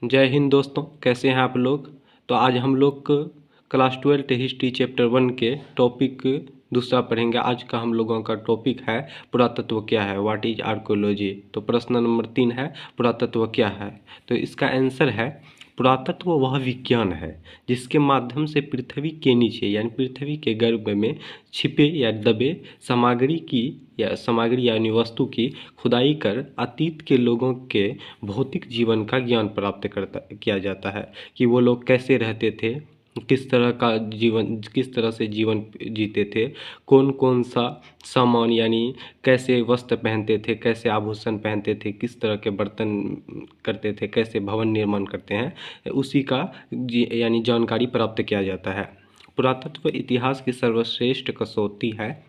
जय हिंद दोस्तों, कैसे हैं आप लोग। तो आज हम लोग क्लास 12 हिस्ट्री चैप्टर 1 के टॉपिक दूसरा पढ़ेंगे। आज का हम लोगों का टॉपिक है पुरातत्व क्या है, व्हाट इज आर्कोलॉजी। तो प्रश्न नंबर 3 है पुरातत्व क्या है। तो इसका आंसर है पुरातत्व वह विज्ञान है जिसके माध्यम से पृथ्वी के नीचे यानी पृथ्वी के गर्भ में छिपे या दबे सामग्री यानी वस्तु की खुदाई कर अतीत के लोगों के भौतिक जीवन का ज्ञान प्राप्त किया जाता है कि वो लोग कैसे रहते थे, किस तरह से जीवन जीते थे, कौन कौन सा सामान यानी कैसे वस्त्र पहनते थे, कैसे आभूषण पहनते थे, किस तरह के बर्तन करते थे, कैसे भवन निर्माण करते हैं, उसी का यानी जानकारी प्राप्त किया जाता है। पुरातत्व इतिहास की सर्वश्रेष्ठ कसौटी है।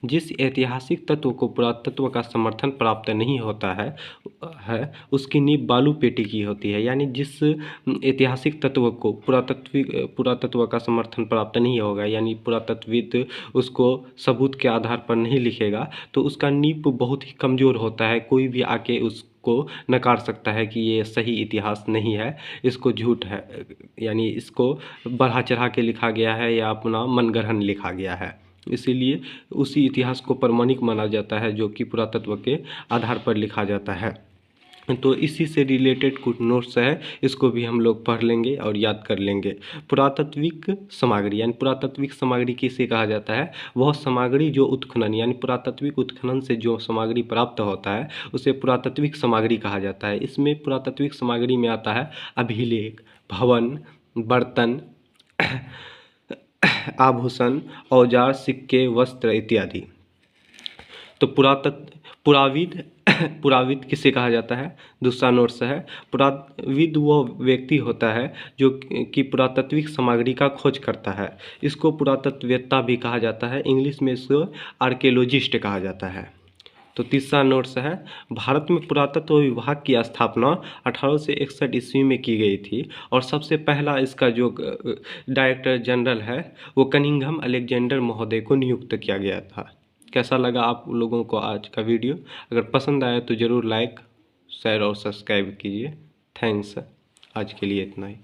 जिस ऐतिहासिक तत्व को पुरातत्व का समर्थन प्राप्त नहीं होता है उसकी नींव बालू पेटी की होती है। यानी जिस ऐतिहासिक तत्व को पुरातत्व का समर्थन प्राप्त नहीं होगा यानी पुरातत्वविद उसको सबूत के आधार पर नहीं लिखेगा तो उसका नींव बहुत ही कमज़ोर होता है। कोई भी आके उसको नकार सकता है कि ये सही इतिहास नहीं है, इसको झूठ है, यानी इसको बढ़ा चढ़ा के लिखा गया है या अपना मनगढ़ंत लिखा गया है। इसीलिए उसी इतिहास को प्रमाणिक माना जाता है जो कि पुरातत्व के आधार पर लिखा जाता है। तो इसी से रिलेटेड कुछ नोट्स है, इसको भी हम लोग पढ़ लेंगे और याद कर लेंगे। पुरातात्विक सामग्री यानी पुरातात्विक सामग्री किसे कहा जाता है, वह सामग्री जो उत्खनन यानी पुरातात्विक उत्खनन से जो सामग्री प्राप्त होता है उसे पुरातात्विक सामग्री कहा जाता है। इसमें पुरातात्विक सामग्री में आता है अभिलेख, भवन, बर्तन, आभूषण, औजार, सिक्के, वस्त्र इत्यादि। तो पुराविद पुराविद किसे कहा जाता है, दूसरा नोट्स है। पुराविद वह व्यक्ति होता है जो कि पुरातात्विक सामग्री का खोज करता है। इसको पुरातत्ववेत्ता भी कहा जाता है, इंग्लिश में इसको आर्कियोलॉजिस्ट कहा जाता है। तो तीसरा नोट्स है, भारत में पुरातत्व विभाग की स्थापना 1861 ईस्वी में की गई थी और सबसे पहला इसका जो डायरेक्टर जनरल है वो कनिंघम अलेक्जेंडर महोदय को नियुक्त किया गया था। कैसा लगा आप लोगों को आज का वीडियो? अगर पसंद आया तो ज़रूर लाइक, शेयर और सब्सक्राइब कीजिए। थैंक्स, आज के लिए इतना ही।